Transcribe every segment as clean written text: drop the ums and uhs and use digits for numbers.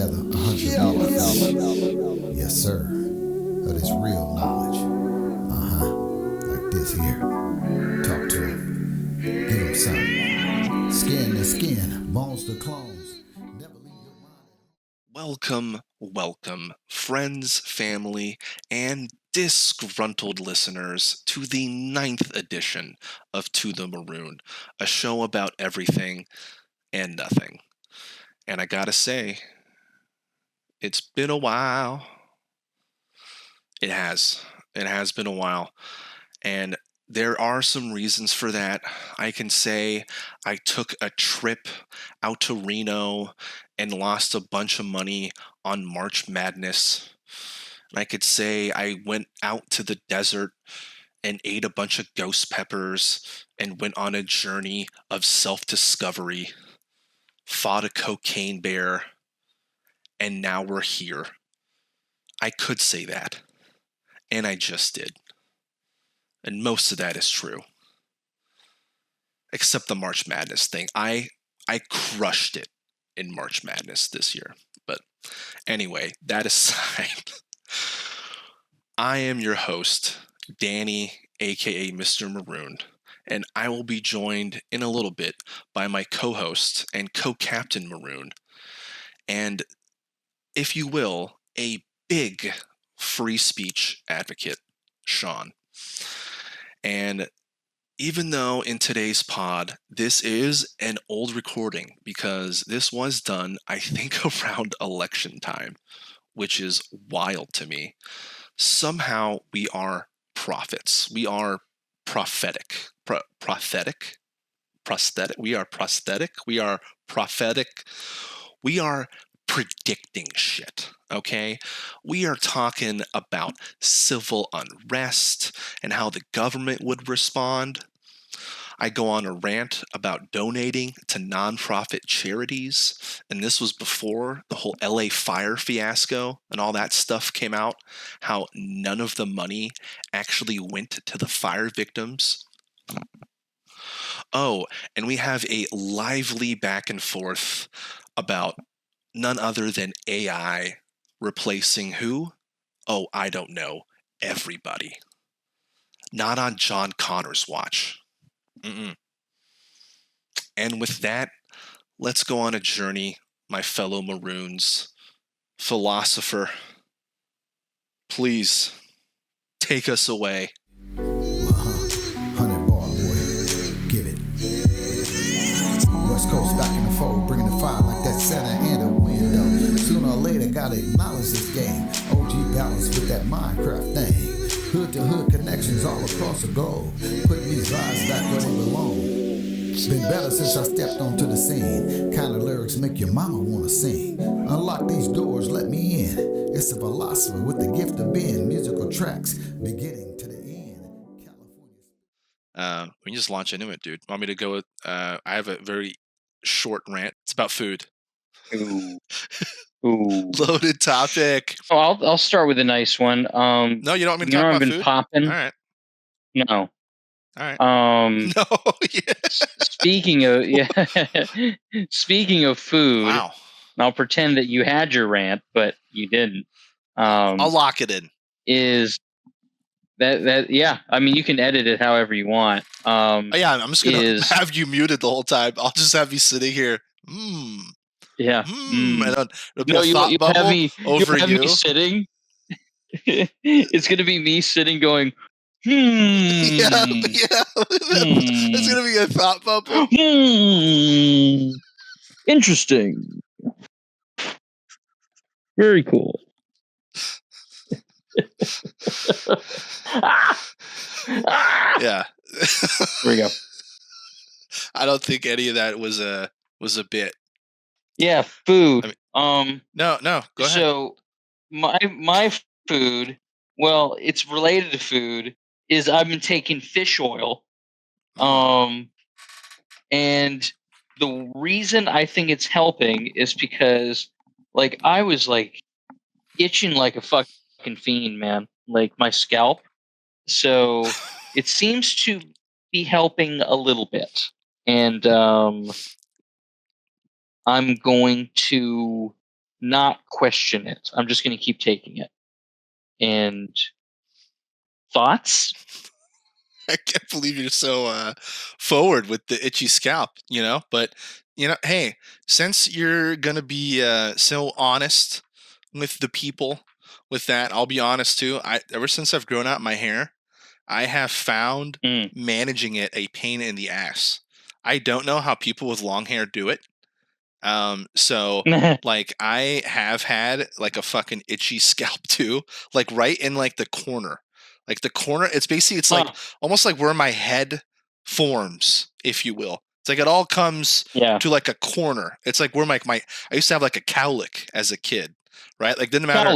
together 100 million. Yes, sir. That is real knowledge. Like this here. Talk to him. Give him something. Skin to skin, bones to clones. Never leave your mind. Welcome, friends, family, and disgruntled listeners to the 9th edition of To the Maroon, a show about everything and nothing. And I gotta say, it's been a while. It has been a while. And there are some reasons for that. I can say I took a trip out to Reno and lost a bunch of money on March Madness. And I could say I went out to the desert and ate a bunch of ghost peppers and went on a journey of self-discovery, fought a cocaine bear, and now we're here. I could say that, and I just did. And most of that is true. Except the March Madness thing. I crushed it in March Madness this year. But anyway, that aside, I am your host, Danny, aka Mr. Maroon, and I will be joined in a little bit by my co-host and co-captain Maroon, and, if you will, a big free speech advocate, Sean. And even though in today's pod, this is an old recording because this was done, I think, around election time, which is wild to me. Somehow we are prophets. We are prophetic. Prosthetic? We are prosthetic. We are prophetic. We are predicting shit, okay? We are talking about civil unrest and how the government would respond. I go on a rant about donating to nonprofit charities, and this was before the whole LA fire fiasco and all that stuff came out, how none of the money actually went to the fire victims. Oh, and we have a lively back and forth about none other than AI replacing who? Oh, I don't know. Everybody. Not on John Connor's watch. And with that, let's go on a journey, my fellow Maroons. Philosopher, please take us away. 100 bar, boy. Give it. West Coast back in the fold, bringing the fire like that Santa and a window. Sooner or later, gotta acknowledge this game. OG balance with that Minecraft thing. Hood to hood connections all across the globe. Putting these vibes back where they belong. Been better since I stepped onto the scene. Kind of lyrics make your mama wanna sing. Unlock these doors, let me in. It's a philosopher with the gift of being. Musical tracks beginning to the end. California. We can just launch into it, dude. Want me to go with, I have a very short rant. It's about food. Ooh. Loaded topic. Oh, I'll start with a nice one. No, you don't want me to talk about food? Popping. All right. No. All right. No. Yeah. Speaking of food. Wow. I'll pretend that you had your rant, but you didn't. I'll lock it in. Is that yeah? I mean, you can edit it however you want. Yeah, I'm just gonna have you muted the whole time. I'll just have you sitting here. Yeah. And it'll be a thought bubble over you. Me sitting. It's gonna be me sitting going. Yeah. It's gonna be a thought bubble. Interesting. Very cool. Yeah. There we go. I don't think any of that was a bit. Yeah, food. I mean, no, go ahead. So my food, well, it's related to food, is I've been taking fish oil. And the reason I think it's helping is because, like, I was, like, itching like a fucking fiend, man. Like, my scalp. So it seems to be helping a little bit. And I'm going to not question it. I'm just going to keep taking it. And thoughts? I can't believe you're so forward with the itchy scalp, but hey, since you're gonna be so honest with the people with that, I'll be honest too. Ever since I've grown out my hair, I have found managing it a pain in the ass. I don't know how people with long hair do it. So like I have had like a fucking itchy scalp too, like right in like the corner. Like the corner, it's like almost like where my head forms, if you will. It's like it all comes to like a corner. It's like where I used to have like a cowlick as a kid, right? Like didn't matter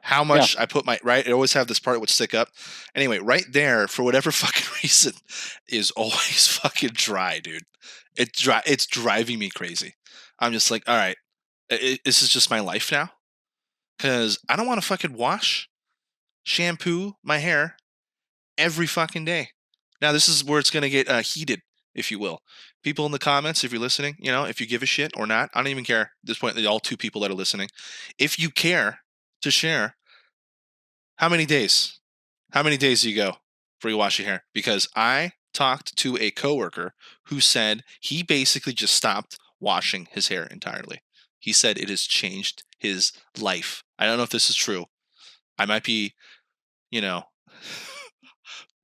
how much I put right. It always have this part that would stick up. Anyway, right there, for whatever fucking reason, is always fucking dry, dude. It's driving me crazy. I'm just like, all right, this is just my life now. Because I don't want to fucking shampoo my hair every fucking day. Now, this is where it's going to get heated, if you will. People in the comments, if you're listening, if you give a shit or not, I don't even care at this point, all 2 people that are listening. If you care to share, how many days? How many days do you go before you wash your hair? Because I talked to a coworker who said he basically just stopped washing his hair entirely. He said it has changed his life. I don't know if this is true. I might be,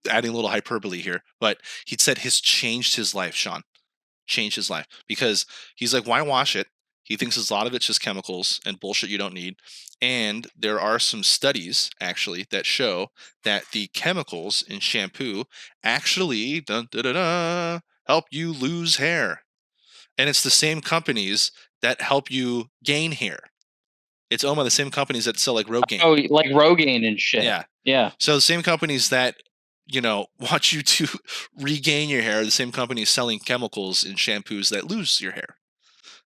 adding a little hyperbole here, but he said has changed his life, Sean. Changed his life. Because he's like, why wash it? He thinks a lot of it's just chemicals and bullshit you don't need. And there are some studies, actually, that show that the chemicals in shampoo actually help you lose hair. And it's the same companies that help you gain hair. It's owned by the same companies that sell like Rogaine. Oh, like Rogaine and shit. Yeah. So the same companies that want you to regain your hair, the same companies selling chemicals in shampoos that lose your hair.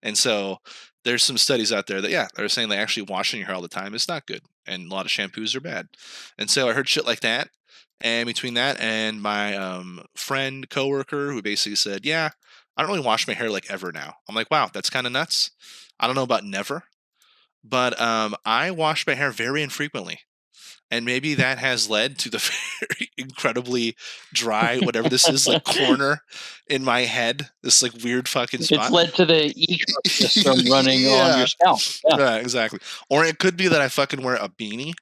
And so there's some studies out there that, they're saying that actually washing your hair all the time is not good. And a lot of shampoos are bad. And so I heard shit like that. And between that and my friend, coworker, who basically said, I don't really wash my hair like ever now. I'm like, wow, that's kind of nuts. I don't know about never. But I wash my hair very infrequently. And maybe that has led to the very incredibly dry, whatever this is, like corner in my head. This like weird fucking spot. It's led to the ecosystem running on your scalp. Yeah, exactly. Or it could be that I fucking wear a beanie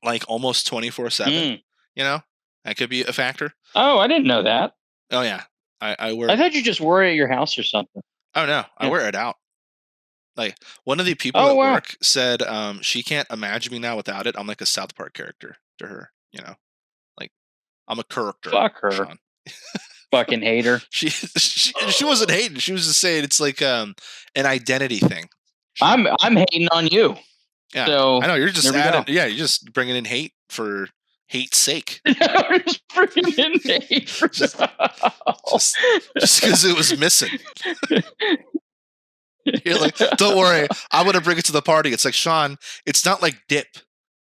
like almost 24/7. That could be a factor. Oh, I didn't know that. Oh yeah. I wear. I thought you just wore it at your house or something. Oh no, I wear it out. Like one of the people at work said she can't imagine me now without it. I'm like a South Park character to her, like I'm a character. Fuck her. Sean. Fucking hater. She wasn't hating. She was just saying it's like an identity thing. I'm hating on you. Yeah, so I know you're just you're just bringing in hate for hate's sake. Just bringing in hate for just because it was missing. You're like, don't worry, I'm gonna bring it to the party. It's like, Sean, it's not like dip.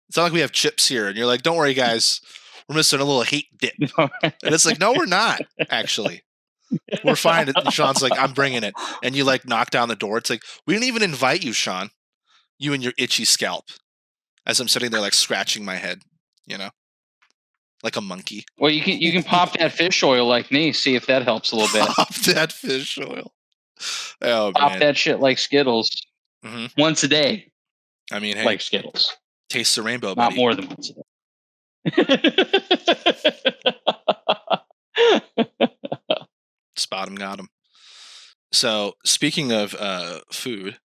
It's not like we have chips here. And you're like, don't worry, guys, we're missing a little hate dip. And it's like, no, we're not. Actually, we're fine. And Sean's like, I'm bringing it. And you like knock down the door. It's like, we didn't even invite you, Sean. You and your itchy scalp. As I'm sitting there like scratching my head, like a monkey. Well, you can pop that fish oil like me. See if that helps a little bit. Pop that fish oil. Oh, pop that shit like Skittles once a day. I mean, hey, like Skittles. Taste the rainbow, not buddy. more than once a day. Spot him, got him. So speaking of food,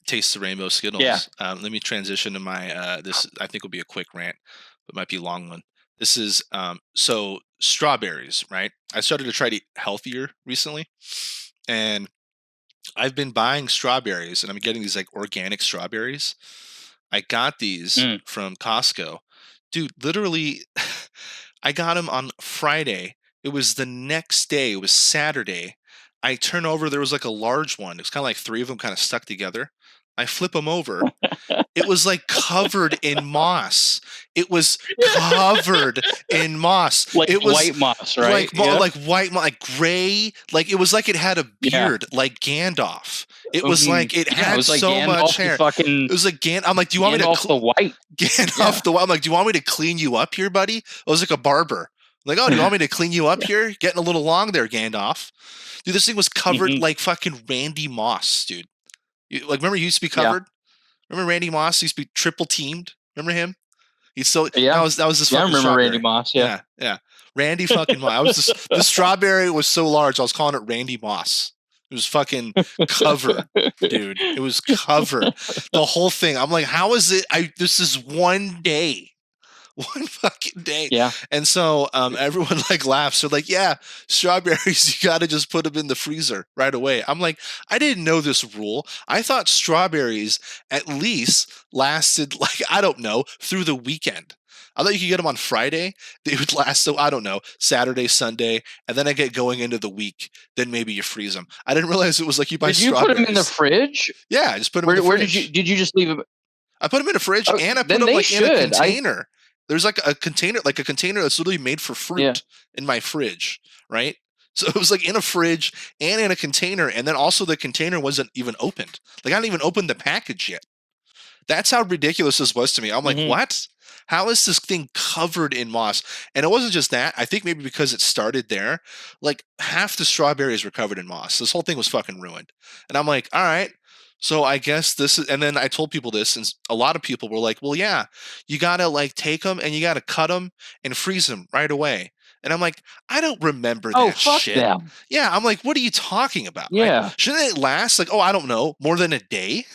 taste the rainbow Skittles. Yeah. Let me transition to my this. I think will be a quick rant, but might be a long one. This is so strawberries, right? I started to try to eat healthier recently, and I've been buying strawberries, and I'm getting these like organic strawberries. I got these from Costco. Dude, literally, I got them on Friday. It was the next day. It was Saturday. I turn over. There was like a large one. It was kind of like 3 of them kind of stuck together. I flip them over, It was like covered in moss. It was covered in moss. Like it was white moss, right? like white, like gray. Like it was like it had a beard, like Gandalf. It was like it had it was like so Gandalf much the hair. fucking It was like I'm like, do you want me to Gandalf the white? Gandalf the white? I'm like, do you want me to clean you up here, buddy? I was like a barber. Like, oh, do you want me to clean you up here? Getting a little long there, Gandalf. Dude, this thing was covered like fucking Randy Moss, dude. Like, remember he used to be covered? Remember Randy Moss used to be triple teamed? Remember him? He's still that was this fucking I remember strawberry. Randy Moss, yeah. Randy fucking Moss. I was just, the strawberry was so large, I was calling it Randy Moss. It was fucking covered, dude. It was covered. The whole thing. I'm like, how is it? This is one day. One fucking day. Yeah. And so everyone like laughs. They're like, yeah, strawberries, you got to just put them in the freezer right away. I'm like, I didn't know this rule. I thought strawberries at least lasted like, I don't know, through the weekend. I thought you could get them on Friday. They would last, so I don't know, Saturday, Sunday, and then I get going into the week. Then maybe you freeze them. I didn't realize it was like you buy strawberries. Did you put them in the fridge? Yeah, I just put them in the fridge. Where did you just leave them? I put them in a fridge and I put them like in a container. There's like a container that's literally made for fruit in my fridge, right? So it was like in a fridge and in a container, and then also the container wasn't even opened. Like I hadn't even opened the package yet. That's how ridiculous this was to me. I'm like, what? How is this thing covered in moss? And it wasn't just that. I think maybe because it started there, like half the strawberries were covered in moss. This whole thing was fucking ruined. And I'm like, all right. So I guess this is, and then I told people this, and a lot of people were like, well, yeah, you got to like take them and you got to cut them and freeze them right away. And I'm like, I don't remember that shit. Them. Yeah, I'm like, what are you talking about? Yeah. Right? Shouldn't it last like, I don't know, more than a day?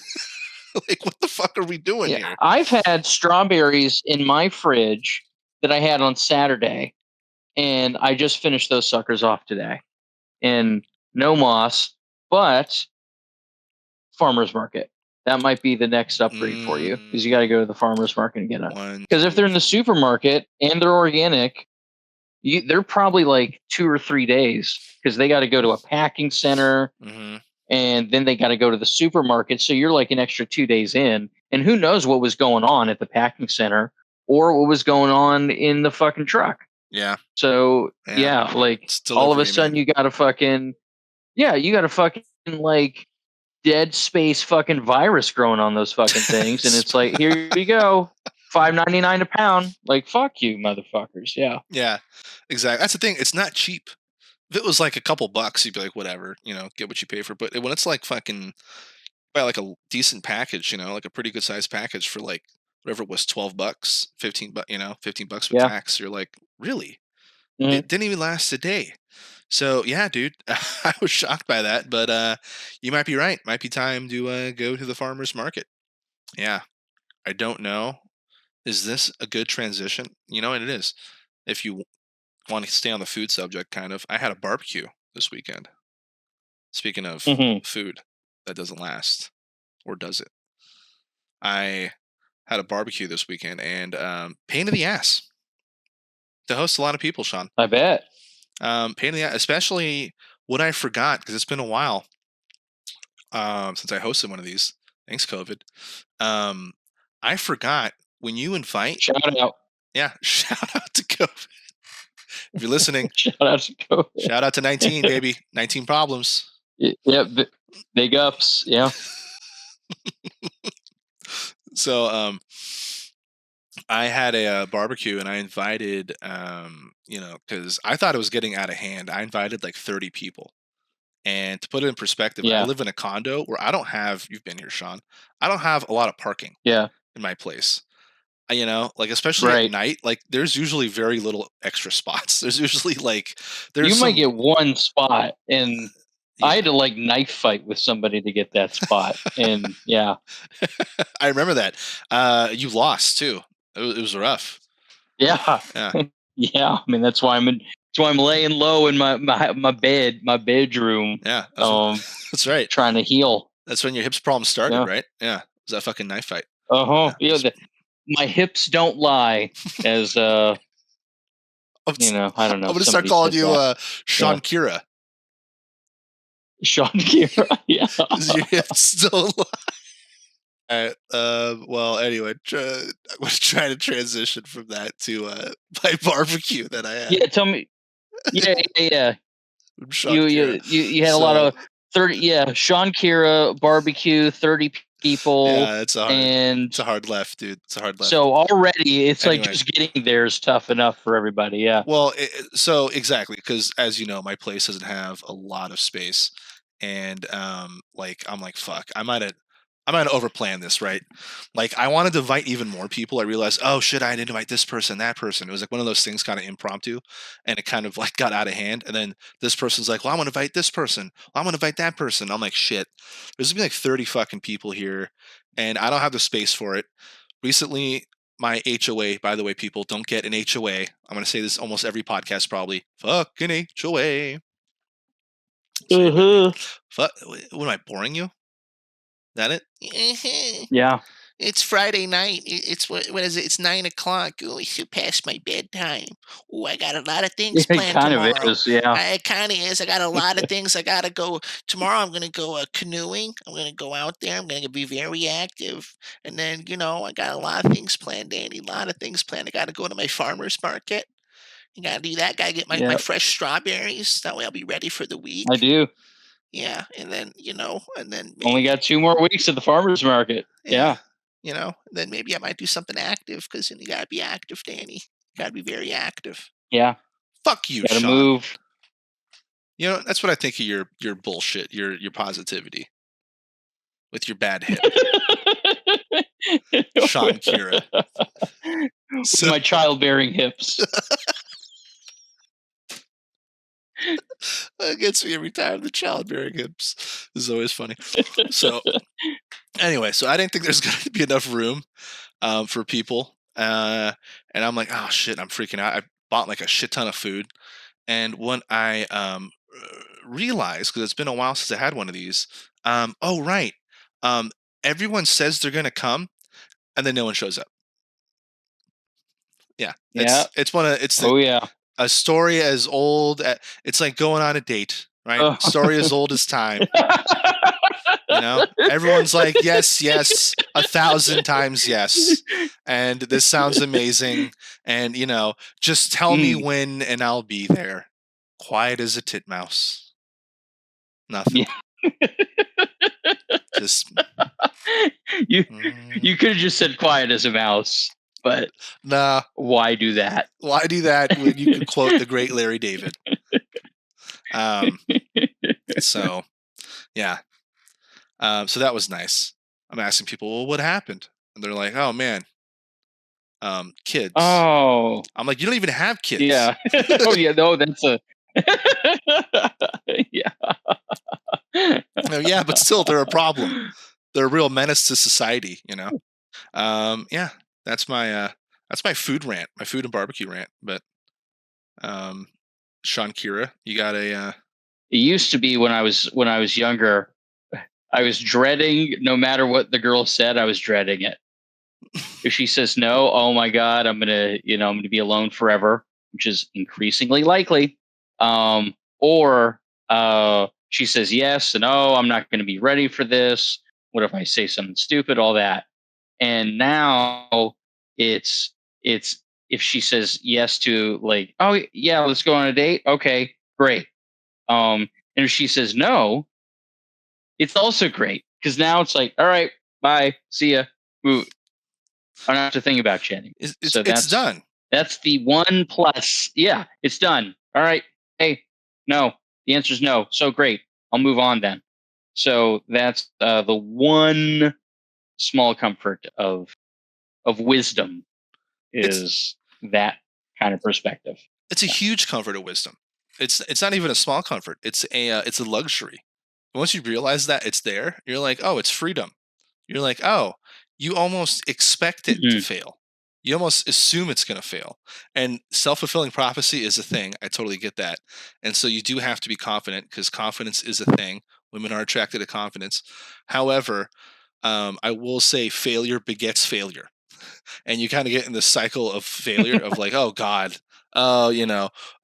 Like, what the fuck are we doing here? I've had strawberries in my fridge that I had on Saturday, and I just finished those suckers off today. And no moss, but farmer's market. That might be the next upgrade for you, because you got to go to the farmer's market and get them. Because if they're in the supermarket and they're organic, they're probably like 2 or 3 days, because they got to go to a packing center and then they got to go to the supermarket. So you're like an extra 2 days in, and who knows what was going on at the packing center or what was going on in the fucking truck. Yeah. So like all of a sudden you got to fucking like dead space fucking virus growing on those fucking things. And it's like, here you go, $5.99 a pound. Like, fuck you, motherfuckers. Yeah. Yeah, exactly. That's the thing. It's not cheap. If it was like a couple bucks, you'd be like, whatever, get what you pay for. But when it's like fucking, buy like a decent package, like a pretty good sized package for like whatever it was, $12, $15, $15 with tax. You're like, really? It didn't even last a day. So yeah, dude, I was shocked by that, but you might be right. Might be time to go to the farmer's market. Yeah, I don't know. Is this a good transition? And it is. If you want to stay on the food subject, kind of, I had a barbecue this weekend. Speaking of food that doesn't last, or does it? I had a barbecue this weekend, and pain in the ass to host a lot of people, Sean. I bet. Pain in the ass, especially what I forgot, because it's been a while since I hosted one of these. Thanks, COVID. I forgot when you invite. Shout out. Yeah, shout out to COVID. If you're listening, shout out to COVID. Shout out to 19, baby. 19 problems. Yeah, big ups. Yeah. So, I had a barbecue, and I invited, because I thought it was getting out of hand. I invited like 30 people. And to put it in perspective, I live in a condo where I don't have, you've been here, Sean, I don't have a lot of parking in my place. Like especially at night, like there's usually very little extra spots. There's usually like, you might get one spot, and I had to like knife fight with somebody to get that spot. And I remember that. You lost too. It was rough. Yeah. Yeah. I mean, that's why I'm laying low in my bedroom. Yeah. That's right. Trying to heal. That's when your hips problem started, right? Yeah. It was that fucking knife fight. Yeah. My hips don't lie, as I don't know. I'm gonna start calling you Shawn-kira. Shawn-kira. Yeah. Your hips don't lie. right. Well, anyway, I was trying to transition from that to my barbecue that I had. Yeah, tell me. Yeah. From You Shampoo. had a lot of 30. Yeah, Sean-kira barbecue, 30 people. Yeah, it's and a hard left, dude. It's a hard left. So already, it's Anyway. like just getting there is tough enough for everybody. Yeah. Well, so exactly, because as you know, my place doesn't have a lot of space, and like I'm like, fuck, I might have overplanned this, right? Like I wanted to invite even more people. I realized, oh shit, I didn't invite this person, that person. It was like one of those things, kind of impromptu, and it kind of like got out of hand. And then this person's like, well, I'm gonna invite this person. Well, I'm gonna invite that person. I'm like, shit, there's gonna be like 30 fucking people here, and I don't have the space for it. Recently, my HOA, by the way, people, don't get an HOA. I'm going to say this almost every podcast, probably. Fucking HOA. Say it with me. What am I, boring you? That it? Yeah. It's Friday night. It's what is it? It's 9 o'clock. Oh, it's past my bedtime. Oh, I got a lot of things planned tomorrow. It kind of is, yeah. It kind of is. I got a lot of things I got to go. Tomorrow I'm going to go canoeing. I'm going to go out there. I'm going to be very active. And then, I got a lot of things planned, Danny. A lot of things planned. I got to go to my farmer's market. You got to do that. Got to get my fresh strawberries. That way I'll be ready for the week. I do. Yeah. And then, and then maybe, only got 2 more weeks at the farmer's market. Yeah. Then maybe I might do something active, because you got to be active, Danny. You got to be very active. Yeah. Fuck you, gotta Sean. Move. That's what I think of your bullshit, your positivity with your bad hip. Shampoo. So, my childbearing hips. That gets me every time. The childbearing hips is always funny. So anyway, so I didn't think there's going to be enough room for people. And I'm like, oh shit, I'm freaking out. I bought like a shit ton of food. And when I realized, because it's been a while since I had one of these, oh right, everyone says they're going to come, and then no one shows up. Yeah, a story as old. It's like going on a date, right? Story as old as time. Everyone's like, yes, 1,000 times yes, and this sounds amazing, and just tell me when and I'll be there. Quiet as a titmouse. Nothing. Yeah. Just you could have just said quiet as a mouse, but nah. Why do that? Why do that when you can quote the great Larry David? So yeah. So that was nice. I'm asking people, well, what happened? And they're like, oh man, kids. Oh. I'm like, you don't even have kids. Yeah. Oh yeah, no, that's a yeah. Yeah, but still, they're a problem. They're a real menace to society, Yeah, that's my food rant, my food and barbecue rant. But Shampoo, you got a It used to be when I was younger, I was dreading, no matter what the girl said, I was dreading it. If she says no, oh my God, I'm gonna be alone forever, which is increasingly likely. Or she says yes, and oh, I'm not gonna be ready for this. What if I say something stupid? All that. And now it's if she says yes to, like, oh yeah, let's go on a date. Okay, great. And if she says no, it's also great, because now it's like, all right, bye, see ya. Ooh, I don't have to think about chatting. So it's done. That's the one plus. Yeah, it's done. All right. Hey, no. The answer is no. So great. I'll move on then. So that's the one small comfort of wisdom is that kind of perspective. It's a huge comfort of wisdom. It's not even a small comfort. It's a luxury. Once you realize that it's there, you're like, oh, it's freedom. You're like, oh, you almost expect it to fail. You almost assume it's going to fail. And self-fulfilling prophecy is a thing. I totally get that. And so you do have to be confident, because confidence is a thing. Women are attracted to confidence. However, I will say failure begets failure. And you kind of get in this cycle of failure of like, oh God, I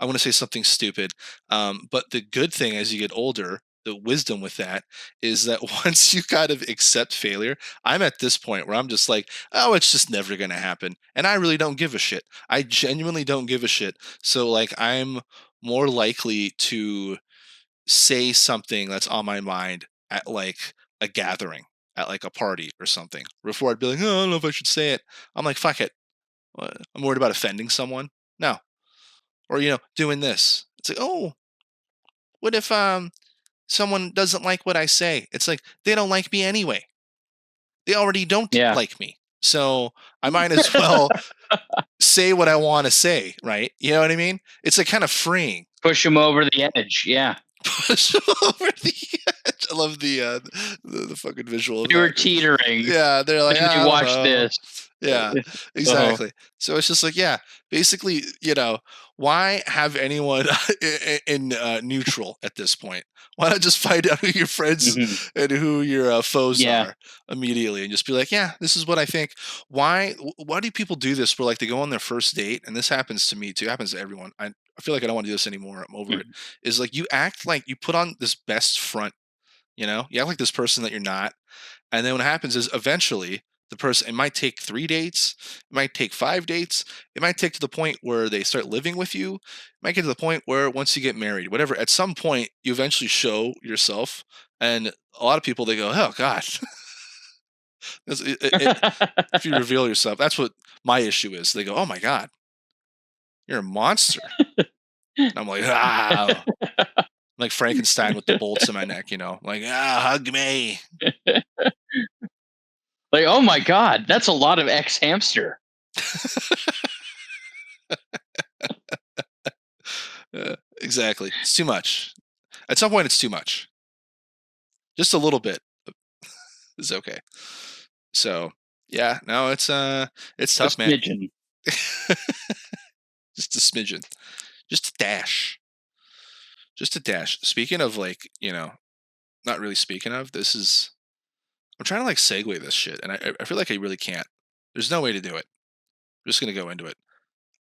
want to say something stupid. But the good thing as you get older, wisdom with that is that once you kind of accept failure, I'm at this point where I'm just like, oh, it's just never going to happen. And I really don't give a shit. I genuinely don't give a shit. So, like, I'm more likely to say something that's on my mind at like a gathering, at like a party or something. Before I'd be like, oh, I don't know if I should say it. I'm like, fuck it. I'm worried about offending someone. No. Or, doing this. It's like, oh, what if someone doesn't like what I say? It's like, they don't like me anyway. They already don't Yeah. like me. So I might as well say what I want to say, right? You know what I mean? It's like kind of freeing. Push them over the edge. Yeah. Push over the edge. I love the fucking visual. They were teetering. Yeah, they're like, and you watch this. Yeah, exactly. So it's just like, yeah, basically, why have anyone in neutral at this point? Why not just find out who your friends and who your foes are immediately, and just be like, yeah, this is what I think. Why do people do this? Where like they go on their first date, and this happens to me too. It happens to everyone. I feel like I don't want to do this anymore. I'm over it. Is like you act like you put on this best front. You act like this person that you're not, and then what happens is eventually the person, it might take 3 dates, it might take 5 dates, it might take to the point where they start living with you, it might get to the point where once you get married, whatever, at some point you eventually show yourself, and a lot of people, they go, oh God. If you reveal yourself, that's what my issue is. They go, oh my God, you're a monster. And I'm like, ah. Like Frankenstein with the bolts in my neck, like, hug me. Like, oh my God, that's a lot of ex-hamster. Exactly. It's too much. At some point, it's too much. Just a little bit is okay. So, yeah, no, it's tough, man. Just a smidgen. Just a dash. Just a dash. Speaking of, like, not really speaking of, I'm trying to like segue this shit, and I feel like I really can't. There's no way to do it. I'm just gonna go into it.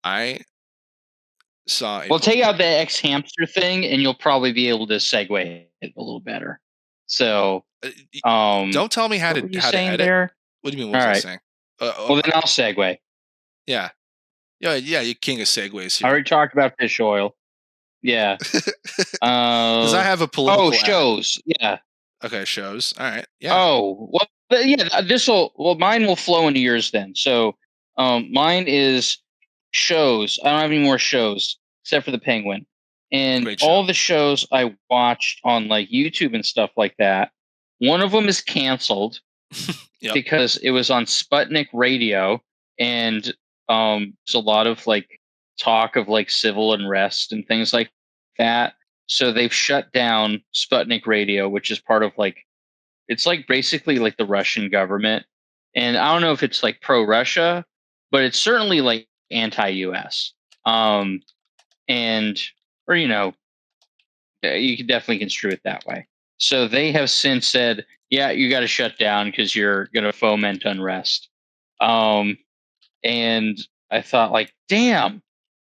I saw Well, take out the ex-hamster thing, and you'll probably be able to segue it a little better. So, don't tell me how to edit. There? What do you mean? What was I saying? Well, then I'll segue. Yeah, you king of segues here. I already talked about fish oil. Yeah. Because I have a political. Oh, shows. Yeah. Okay, shows. All right. Yeah. Oh, well, yeah. Mine will flow into yours then. So, mine is shows. I don't have any more shows except for the Penguin, and all the shows I watched on like YouTube and stuff like that. One of them is canceled because it was on Sputnik Radio, and there's a lot of like talk of like civil unrest and things like that. So they've shut down Sputnik Radio, which is part of like, it's like basically like the Russian government. And I don't know if it's like pro-Russia, but it's certainly like anti-US. You could definitely construe it that way. So they have since said, yeah, you got to shut down because you're going to foment unrest. And I thought like, damn,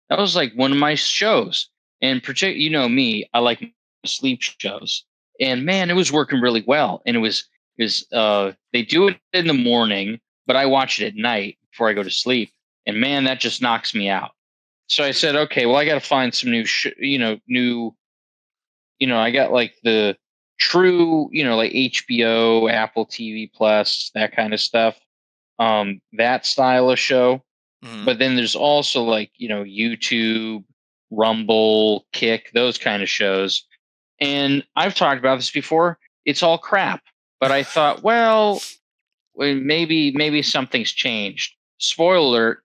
that was like one of my shows. And particularly, me, I like sleep shows. And man, it was working really well. And it was they do it in the morning, but I watch it at night before I go to sleep. And man, that just knocks me out. So I said, okay, well, I got to find some new, I got like the true, like HBO, Apple TV Plus, that kind of stuff. That style of show. Mm-hmm. But then there's also like, YouTube, Rumble, Kick, those kind of shows. And I've talked about this before. It's all crap. But I thought, well, maybe something's changed. Spoiler alert,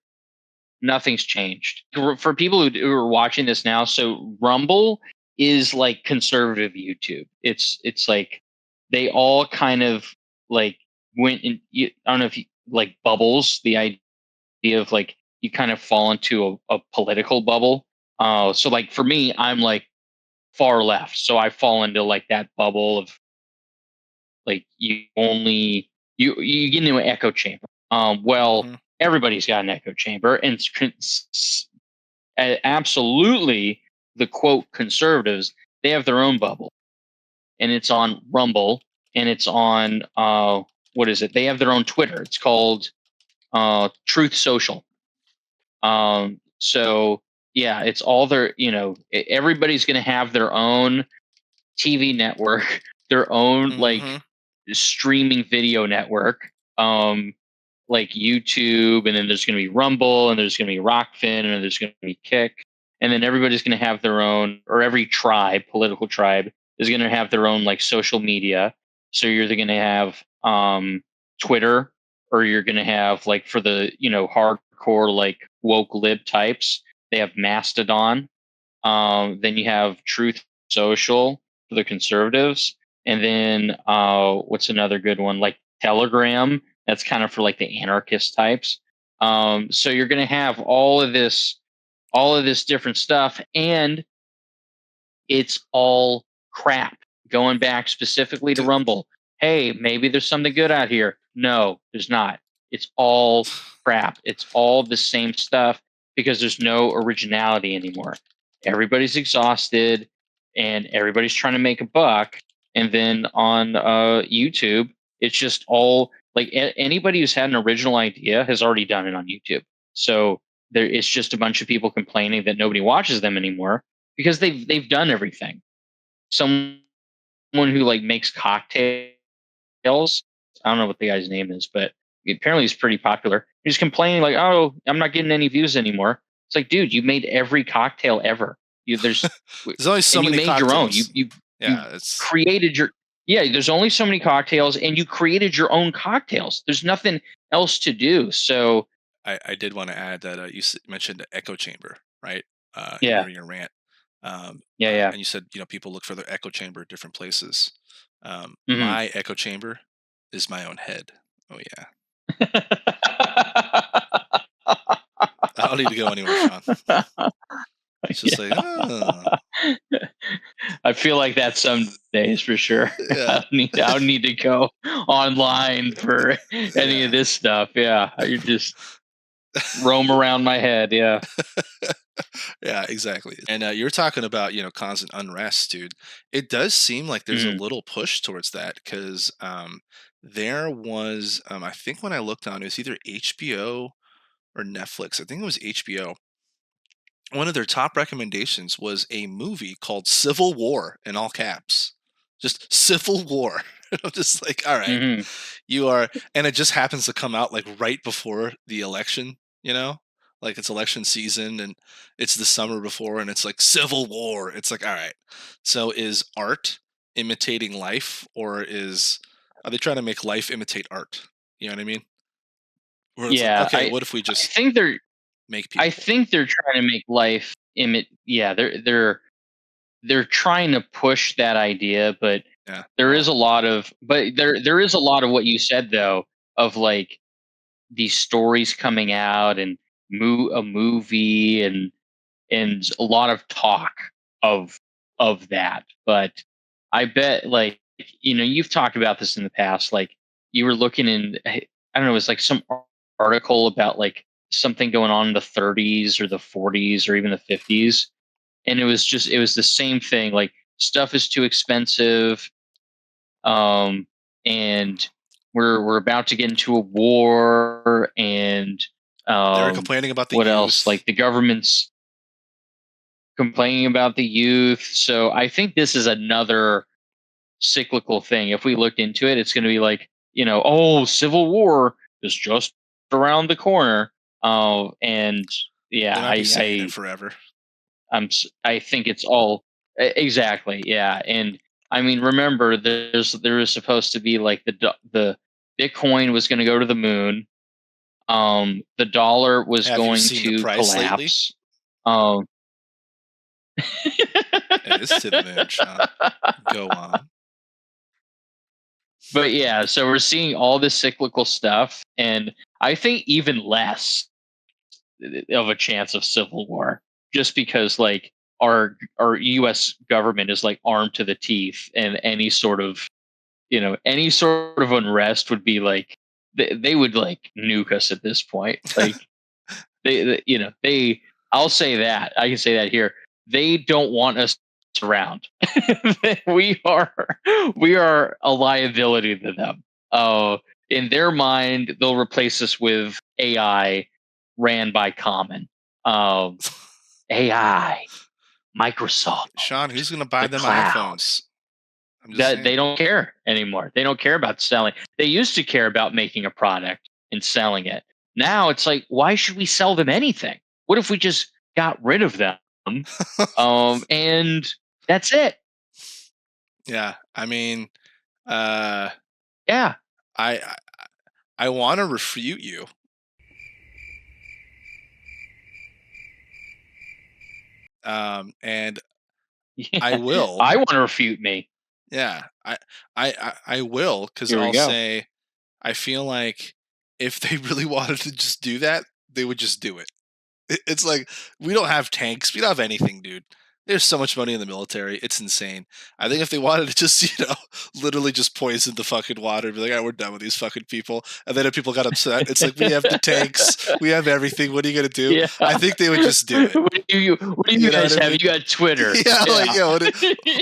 nothing's changed. For people who are watching this now, so Rumble is like conservative YouTube. It's like they all kind of like went in, I don't know if you like bubbles, the idea of like you kind of fall into a political bubble. So like for me, I'm like far left. So I fall into like that bubble of like you get into an echo chamber. Everybody's got an echo chamber, and absolutely the quote conservatives, they have their own bubble. and it's on Rumble, and it's on what is it? They have their own Twitter. It's called Truth Social. So yeah, it's all their, everybody's going to have their own TV network, their own like streaming video network, like YouTube, and then there's going to be Rumble, and there's going to be Rockfin, and there's going to be Kick, and then everybody's going to have their own, or every tribe, political tribe, is going to have their own like social media. So you're either going to have Twitter, or you're going to have like for the hardcore like woke lib types, they have Mastodon. Then you have Truth Social for the conservatives, and then what's another good one, like Telegram? That's kind of for like the anarchist types. So you're going to have all of this different stuff, and it's all crap. Going back specifically to Rumble, hey, maybe there's something good out here. No, there's not. It's all crap. It's all the same stuff because there's no originality anymore. Everybody's exhausted and everybody's trying to make a buck. And then on YouTube, it's just all like anybody who's had an original idea has already done it on YouTube. So it's just a bunch of people complaining that nobody watches them anymore because they've done everything. Someone who like makes cocktails, I don't know what the guy's name is, but apparently he's pretty popular. He's complaining like, "Oh, I'm not getting any views anymore." It's like, dude, you made every cocktail ever. There's only so many you made cocktails. your own. You it's created your there's only so many cocktails, and you created your own cocktails. There's nothing else to do. So I did want to add that you mentioned the echo chamber, right? During your rant. Yeah. And you said, people look for their echo chamber at different places. Mm-hmm. My echo chamber is my own head. Oh yeah. I don't need to go anywhere, Sean. It's just like, I feel like that some days for sure. Yeah. I'll need to go online for any of this stuff. Yeah, you just roam around my head. Yeah. Yeah, exactly. And you're talking about, constant unrest, dude. It does seem like there's a little push towards that because there was, I think when I looked on, it was either HBO or Netflix. I think it was HBO. One of their top recommendations was a movie called Civil War in all caps. Just Civil War. I'm just like, all right, you are, and it just happens to come out like right before the election, like it's election season and it's the summer before and it's like Civil War. It's like, all right, so is art imitating life or are they trying to make life imitate art? You know what I mean? Where it's like, okay, what if we just make people? I think they're trying to make life Yeah, they're trying to push that idea, but there is a lot of what you said though of like these stories coming out and a movie and a lot of talk of that. But I bet like you've talked about this in the past. Like you were looking in, I don't know, it was like some article about like something going on in the 30s or the 40s or even the 50s, and it was the same thing. Like stuff is too expensive, and we're about to get into a war, and they were complaining about the what youth. else? Like the government's complaining about the youth. So I think this is another cyclical thing. If we looked into it, it's going to be like, Civil War is just around the corner. And yeah, They might be saying it forever. I think it's all exactly. Yeah. And I mean, remember there was supposed to be like the Bitcoin was going to go to the moon. The dollar was going to collapse. It is to the moon, Sean. Go on. But yeah, so we're seeing all this cyclical stuff, and I think even less of a chance of civil war, just because like our U.S. government is like armed to the teeth, and any sort of unrest would be like they would like nuke us at this point. Like I'll say that, I can say that here, they don't want us around. we are a liability to them. In their mind, they'll replace us with AI ran by Common. AI, Microsoft, Sean, who's going to buy the them cloud. iPhones? I'm just That saying. they don't care anymore. They don't care about selling. They used to care about making a product and selling it. Now it's like, why should we sell them anything? What if we just got rid of them? And that's it. Yeah, I mean, uh, Yeah. I want to refute you. And I will. I want to refute me. Yeah, I will, because Here we I'll go. say I feel like if they really wanted to just do that, they would just do it. It's like, we don't have tanks, we don't have anything, dude. There's so much money in the military, it's insane. I think if they wanted to just, literally just poison the fucking water, be like, "Alright, we're done with these fucking people," and then if people got upset, it's like, we have the tanks, we have everything. What are you gonna do? Yeah. I think they would just do it. What do you You know guys what I have? mean? You got Twitter. Yeah, like,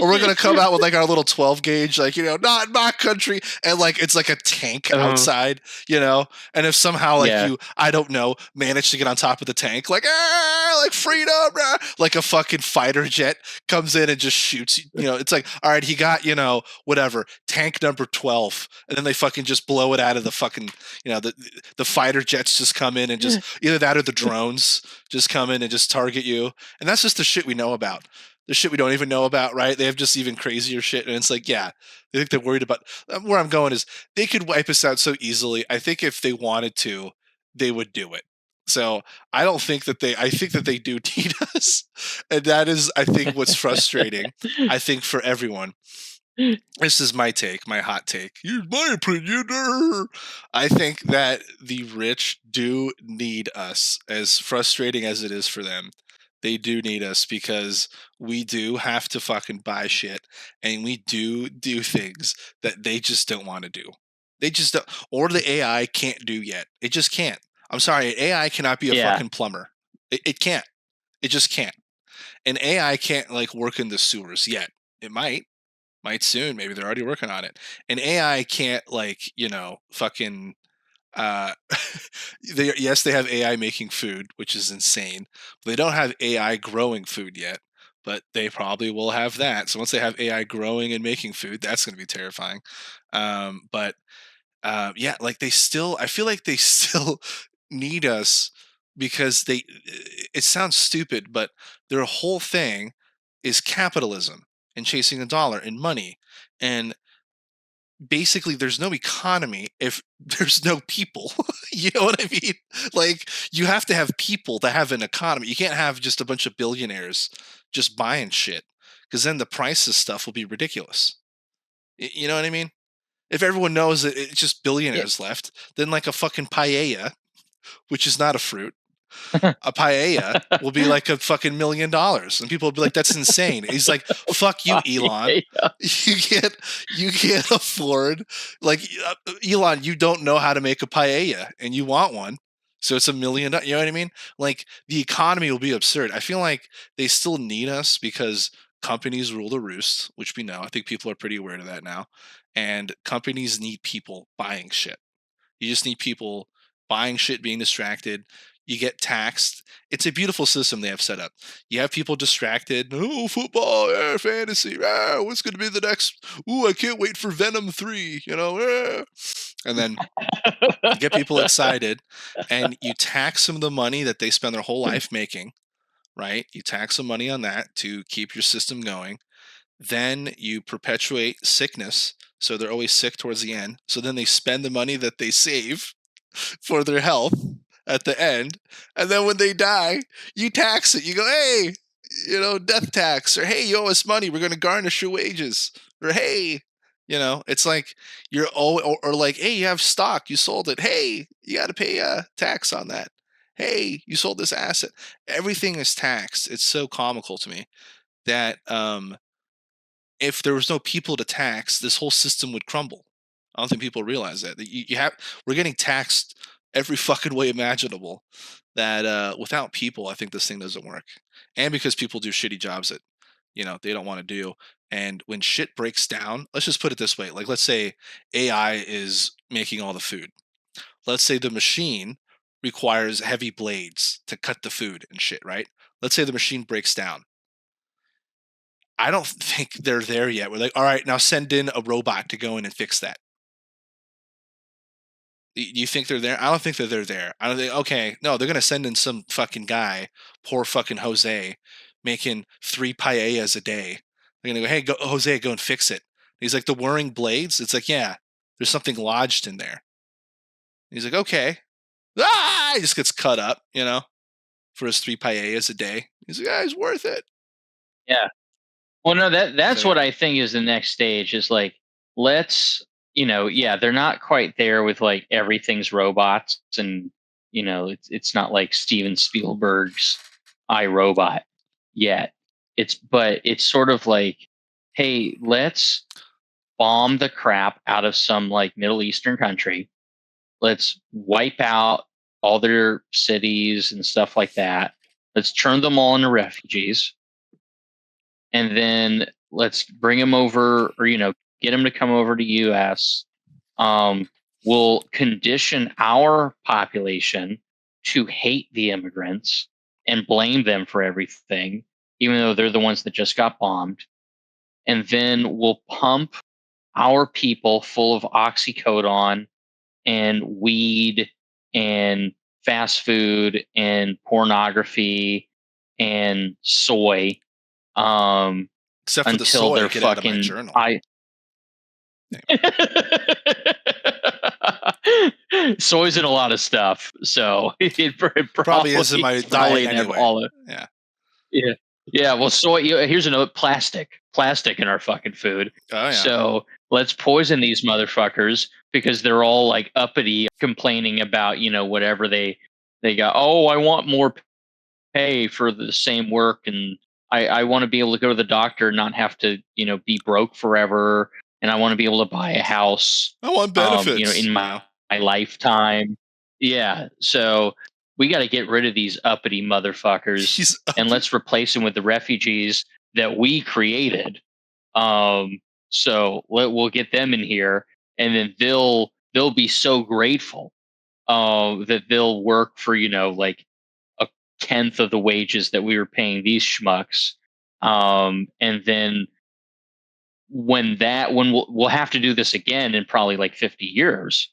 or we're gonna come out with like our little 12 gauge, like, not in my country, and like it's like a tank outside, and if somehow like Yeah. I don't know, manage to get on top of the tank, like freedom, like a fucking fighter jet comes in and just shoots, it's like, all right, he got, whatever, tank number 12, and then they fucking just blow it out of the fucking, the fighter jets just come in and just either that or the drones just come in and just target you. And that's just the shit we know about. The shit we don't even know about, right? They have just even crazier shit. And it's like, yeah, they think they're worried about. Where I'm going is they could wipe us out so easily. I think if they wanted to, they would do it. So I don't think that I think that they do need us. And that is, I think, what's frustrating, I think, for everyone. This is my take, my hot take. Here's my opinion. I think that the rich do need us, as frustrating as it is for them. They do need us because we do have to fucking buy shit, and we do things that they just don't want to do. They just don't, or the AI can't do yet. It just can't. I'm sorry, AI cannot be a fucking plumber. It can't. It just can't. And AI can't like work in the sewers yet. It might soon. Maybe they're already working on it. And AI can't like, fucking yes, they have AI making food, which is insane. They don't have AI growing food yet, but they probably will have that. So once they have AI growing and making food, that's going to be terrifying. But yeah, like I feel like they still need us because it sounds stupid, but their whole thing is capitalism and chasing the dollar and money. And basically there's no economy if there's no people. You know what I mean? Like, you have to have people to have an economy. You can't have just a bunch of billionaires just buying shit, because then the price of stuff will be ridiculous. You know what I mean? If everyone knows that it's just billionaires left, then like a fucking paella, which is not a fruit, a paella will be like a fucking $1 million, and people will be like, "That's insane." And he's like, "Fuck you, Elon. You can't afford, like, Elon. You don't know how to make a paella, and you want one, so it's $1 million. You know what I mean? Like, the economy will be absurd. I feel like they still need us because companies rule the roost, which we know. I think people are pretty aware of that now, and companies need people buying shit. You just need people buying shit, being distracted. You get taxed. It's a beautiful system they have set up. You have people distracted. Oh, football, fantasy. What's going to be the next? Ooh, I can't wait for Venom 3, And then you get people excited, and you tax some of the money that they spend their whole life making, right? You tax some money on that to keep your system going. Then you perpetuate sickness, so they're always sick towards the end. So then they spend the money that they save for their health at the end, and then when they die, you tax it. You go, "Hey, death tax," or, "Hey, you owe us money. We're going to garnish your wages," or, "Hey." It's like you're or like, "Hey, you have stock, you sold it. Hey, you got to pay tax on that. Hey, you sold this asset." Everything is taxed. It's so comical to me that if there was no people to tax, this whole system would crumble. I don't think people realize that. We're getting taxed every fucking way imaginable. That without people, I think this thing doesn't work. And because people do shitty jobs at, they don't want to do. And when shit breaks down, let's just put it this way. Like, let's say AI is making all the food. Let's say the machine requires heavy blades to cut the food and shit, right? Let's say the machine breaks down. I don't think they're there yet. We're like, all right, now send in a robot to go in and fix that. You think they're there? I don't think that they're there. I don't think, okay, no, they're going to send in some fucking guy, poor fucking Jose, making 3 paellas a day. They're going to go, hey, Jose, go and fix it. He's like, the whirring blades? It's like, yeah, there's something lodged in there. He's like, okay. He just gets cut up, for his 3 paellas a day. He's like, it's worth it. Yeah. Well, no, that's what I think is the next stage is like, let's, they're not quite there with like everything's robots and, it's not like Steven Spielberg's iRobot yet. But it's sort of like, hey, let's bomb the crap out of some like Middle Eastern country. Let's wipe out all their cities and stuff like that. Let's turn them all into refugees. And then let's bring them over or, get them to come over to US. We'll condition our population to hate the immigrants and blame them for everything, even though they're the ones that just got bombed. And then we'll pump our people full of oxycodone and weed and fast food and pornography and soy. Except for the until soy, they're get out of my fucking journal. Soy's in a lot of stuff, so it Probably is in my diet anyway. Yeah. Well, soy. Here's a note: plastic in our fucking food. Oh yeah. So let's poison these motherfuckers because they're all like uppity, complaining about whatever they got. Oh, I want more pay for the same work, and I want to be able to go to the doctor and not have to be broke forever, and I want to be able to buy a house. I want benefits. In my lifetime. Yeah. So we got to get rid of these uppity motherfuckers and let's replace them with the refugees that we created. So we'll get them in here, and then they'll be so grateful that they'll work for like a 10th of the wages that we were paying these schmucks. And then when we'll have to do this again in probably like 50 years,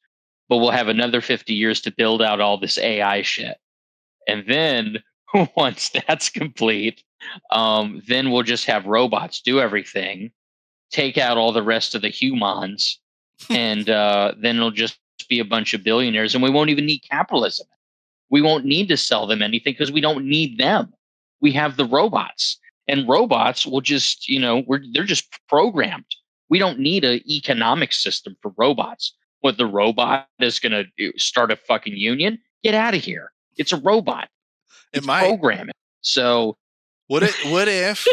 but we'll have another 50 years to build out all this AI shit. And then once that's complete, then we'll just have robots do everything, take out all the rest of the humans, and then it'll just be a bunch of billionaires, and we won't even need capitalism. We won't need to sell them anything because we don't need them. We have the robots, and robots will just, they're just programmed. We don't need an economic system for robots. What, the robot is going to start a fucking union? Get out of here. It's a robot. It's programming. So what if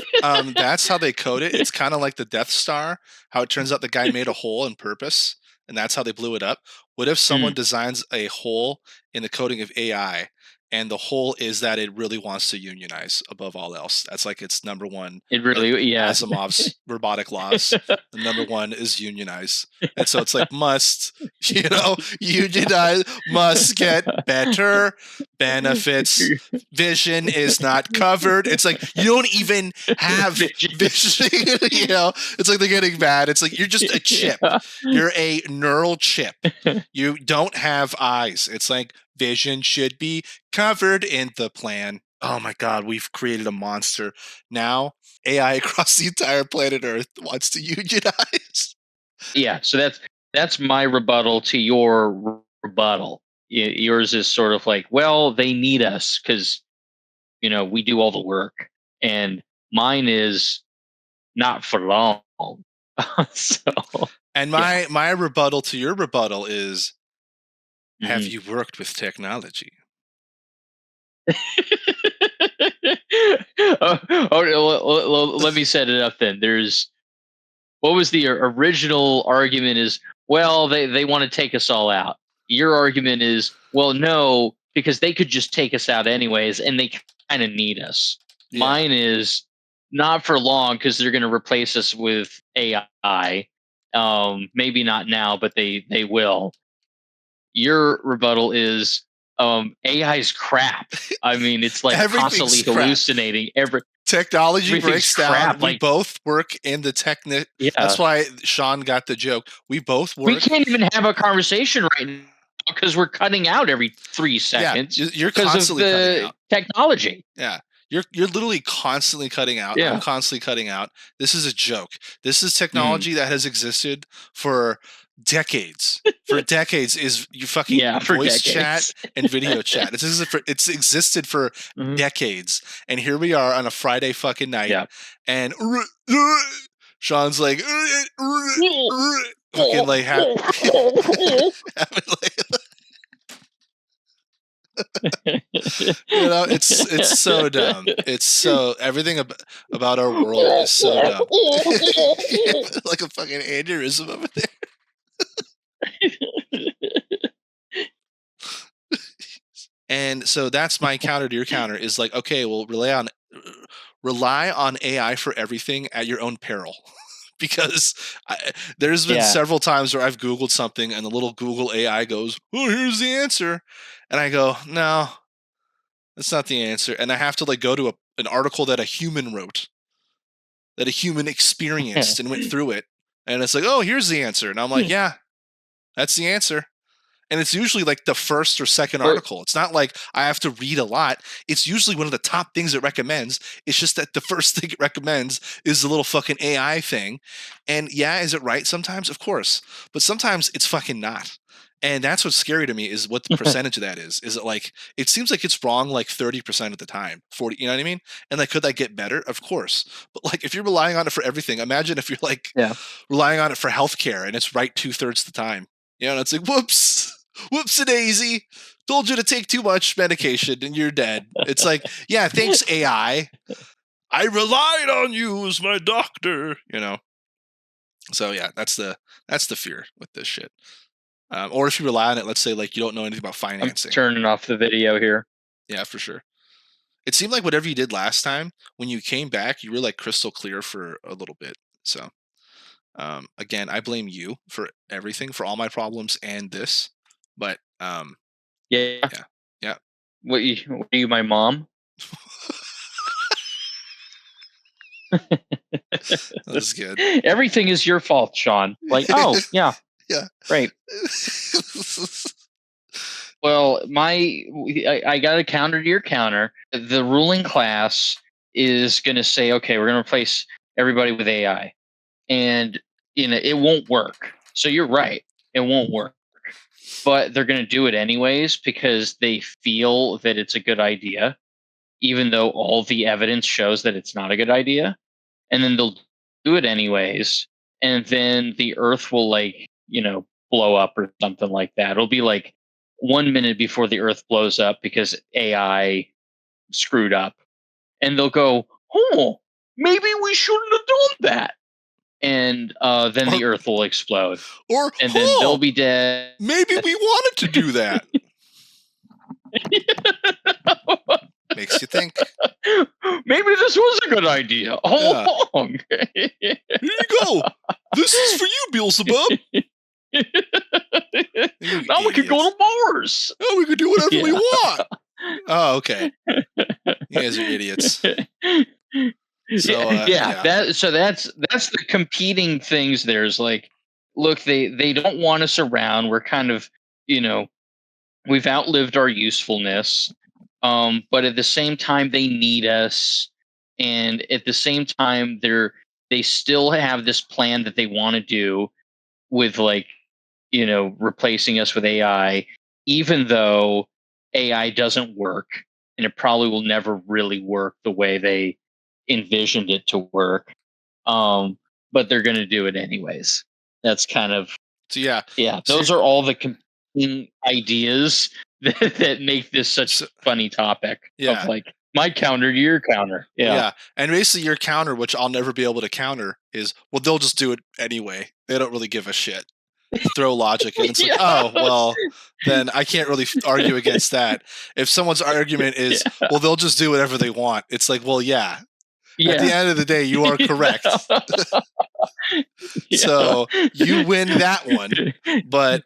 that's how they code it? It's kind of like the Death Star, how it turns out the guy made a hole on purpose, and that's how they blew it up. What if someone designs a hole in the coding of AI, and the hole is that it really wants to unionize above all else? That's like its number one. It really, yeah. Asimov's robotic laws. The number one is unionize, and so it's like must, unionize, must get better benefits. Vision is not covered. It's like you don't even have vision. It's like they're getting mad. It's like you're just a chip. You're a neural chip. You don't have eyes. It's like vision should be covered in the plan. Oh my God, we've created a monster. Now AI across the entire planet Earth wants to unionize. Yeah, so that's my rebuttal to your rebuttal. Yours is sort of like, well, they need us because we do all the work, and mine is not for long. And my rebuttal to your rebuttal is, have you worked with technology? Let me set it up then. What was the original argument is, well, they want to take us all out. Your argument is, well, no, because they could just take us out anyways, and they kind of need us. Yeah. Mine is, not for long, because they're going to replace us with AI. Maybe not now, but they will. Your rebuttal is AI is crap. I mean, it's like constantly Everything's crap. hallucinating. Technology Everything's breaks down. crap, We like- both work in the technic. Yeah. That's why Sean got the joke. We both work. We can't even have a conversation right now because we're cutting out every 3 seconds. You're because of constantly cutting the out. technology. Yeah. You're literally constantly cutting out. Yeah. I'm constantly cutting out. This is a joke. This is technology that has existed for decades. For decades is you fucking For voice decades. chat and video chat. It's existed for Mhm. decades. And here we are on a Friday fucking night. Yeah. And Sean's like fucking like having like you know, it's so dumb. It's so everything about our world is so dumb. Like a fucking aneurysm over there. And so that's my counter to your counter is like, okay, well, rely on AI for everything at your own peril. Because there's been several times where I've Googled something and the little Google AI goes, oh, here's the answer. And I go, no, that's not the answer. And I have to like go to an article that a human wrote, that a human experienced and went through it. And it's like, oh, here's the answer. And I'm like, yeah, that's the answer. And it's usually like the first or second article. It's not like I have to read a lot. It's usually one of the top things it recommends. It's just that the first thing it recommends is the little fucking AI thing. And yeah, is it right sometimes? Of course. But sometimes it's fucking not. And that's what's scary to me is what the percentage of that is. Is it like, it seems like it's wrong like 30% of the time, 40, you know what I mean? And like, could that get better? Of course. But like, if you're relying on it for everything, imagine if you're like relying on it for healthcare and it's right 2/3 of the time. You know, and it's like, whoops-a-daisy. Told you to take too much medication and you're dead. It's like, yeah, thanks AI. I relied on you as my doctor, you know? So yeah, that's the fear with this shit. Or if you rely on it, let's say like you don't know anything about financing. I'm turning off the video here. Yeah, for sure. It seemed like whatever you did last time, when you came back, you were like crystal clear for a little bit. So again, I blame you for everything, for all my problems and this. But yeah. What are you, my mom? That was good. Everything is your fault, Sean. Like, oh yeah, great. Well, I got a counter to your counter. The ruling class is going to say, okay, we're going to replace everybody with AI, and it won't work. So you're right, it won't work. But they're going to do it anyways because they feel that it's a good idea, even though all the evidence shows that it's not a good idea. And then they'll do it anyways. And then the Earth will blow up or something like that. It'll be like 1 minute before the Earth blows up because AI screwed up. And they'll go, oh, maybe we shouldn't have done that. And then the Earth will explode. And then they'll be dead. Maybe we wanted to do that. Makes you think. Maybe this was a good idea all along. Here you go. This is for you, Beelzebub. Now we can go to Mars. Oh, we can do whatever we want. Oh, okay. You guys are idiots. So, that's the competing things. There's like, look, they don't want us around. We're kind of, we've outlived our usefulness. But at the same time, they need us, and at the same time, they still have this plan that they want to do with replacing us with AI, even though AI doesn't work, and it probably will never really work the way they envisioned it to work. But they're going to do it anyways. That's kind of those are all the competing ideas that make this such a funny topic. Of like my counter to your counter. Yeah. And basically your counter, which I'll never be able to counter, is well, they'll just do it anyway. They don't really give a shit. Throw logic in. It's like, oh, well, then I can't really argue against that. If someone's argument is, well, they'll just do whatever they want. It's like, well, yeah. At the end of the day, you are correct. So you win that one. But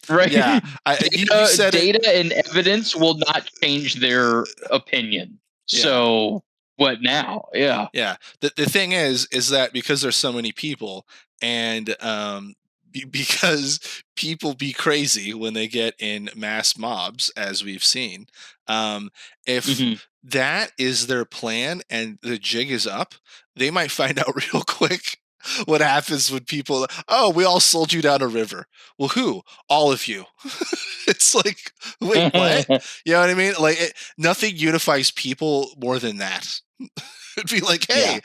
right. yeah, you said data and evidence will not change their opinion. So what now? Yeah. Yeah. The thing is that because there's so many people, and because people be crazy when they get in mass mobs, as we've seen, if that is their plan and the jig is up, they might find out real quick what happens when people, oh, we all sold you down a river. Well, who? All of you. It's like, wait, what? You know what I mean? Like, nothing unifies people more than that. It'd be like, hey,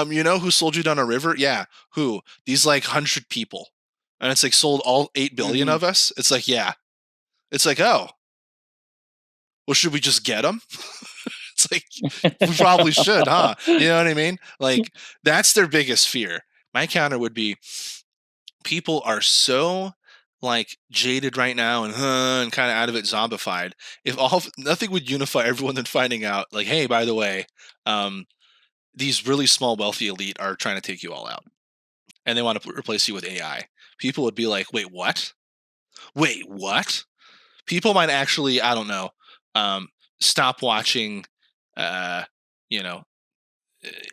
you know who sold you down a river? Yeah, who? These like 100 people. And it's like, sold all 8 billion of us? It's like, yeah. It's like, oh. Well, should we just get them? It's like, we probably should, huh? You know what I mean? Like, that's their biggest fear. My counter would be, people are so like jaded right now and kind of out of it, zombified. If nothing would unify everyone than finding out, like, hey, by the way, these really small wealthy elite are trying to take you all out, and they want to replace you with AI. People would be like, wait, what? People might actually, I don't know, stop watching. You know,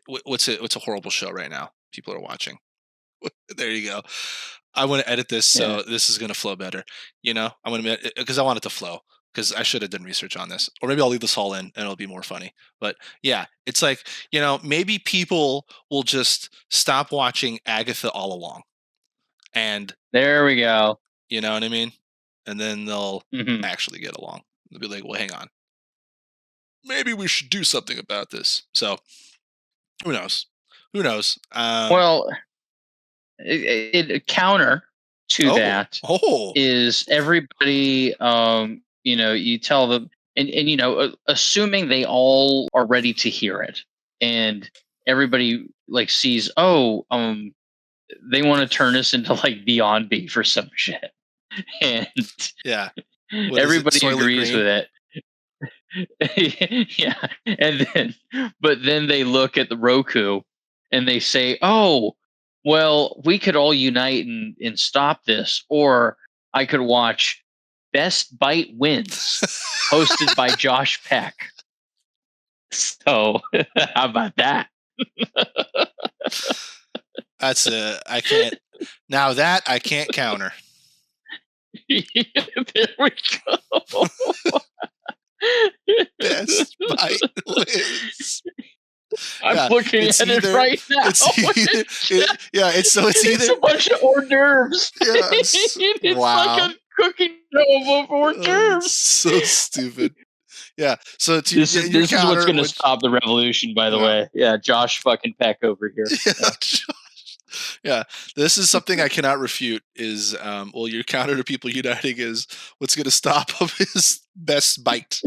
what's a horrible show right now people are watching? There you go. I want to edit this so this is going to flow better. You know, I want to, because I want it to flow, because I should have done research on this, or maybe I'll leave this all in and it'll be more funny. But yeah, it's like, you know, maybe people will just stop watching Agatha All Along, and there we go. You know what I mean? And then they'll actually get along. They'll be like, well, hang on, maybe we should do something about this. So who knows? Well, a counter to that is everybody, you know, you tell them, and you know, assuming they all are ready to hear it, and everybody like sees, they want to turn us into like Beyond Beef or some shit, and everybody agrees with it. Yeah, and then they look at the Roku and they say, oh, well, we could all unite and stop this, or I could watch Best Bite Wins, hosted by Josh Peck. So how about that? That's I can't. Now that I can't counter. There we go. Best Bite Wins. I'm looking at it right now. It's a bunch of hors d'oeuvres. It's like a cooking show of hors d'oeuvres. So stupid. Yeah. So this is what's going to stop the revolution, by the way. Yeah, Josh fucking Peck over here. Yeah, this is something I cannot refute. Is well, your counter to people uniting is what's going to stop them is Best Bite.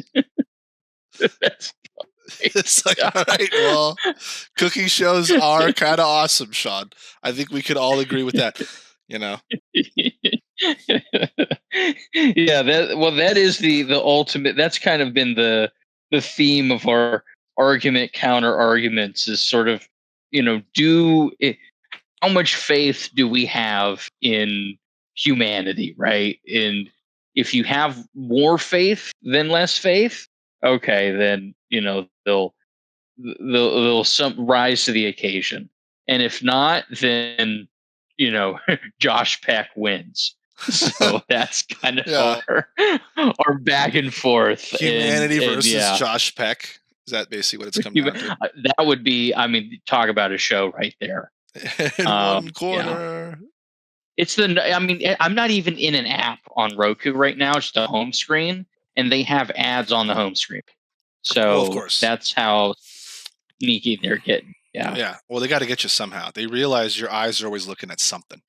It's like, all right, well, cooking shows are kind of awesome, Sean. I think we could all agree with that. You know. Yeah, that is the ultimate. That's kind of been the theme of our counter arguments, is sort of, you know, how much faith do we have in humanity, right? And if you have more faith than less faith, okay, then, you know, they'll rise to the occasion. And if not, then, you know, Josh Peck wins. So that's kind of our back and forth. Humanity versus Josh Peck. Is that basically what it's coming down to? That would be, I mean, talk about a show right there. In one corner. It's I'm not even in an app on Roku right now. It's the home screen, and they have ads on the home screen. So of course, that's how sneaky they're getting. Yeah. Yeah. Well, they got to get you somehow. They realize your eyes are always looking at something.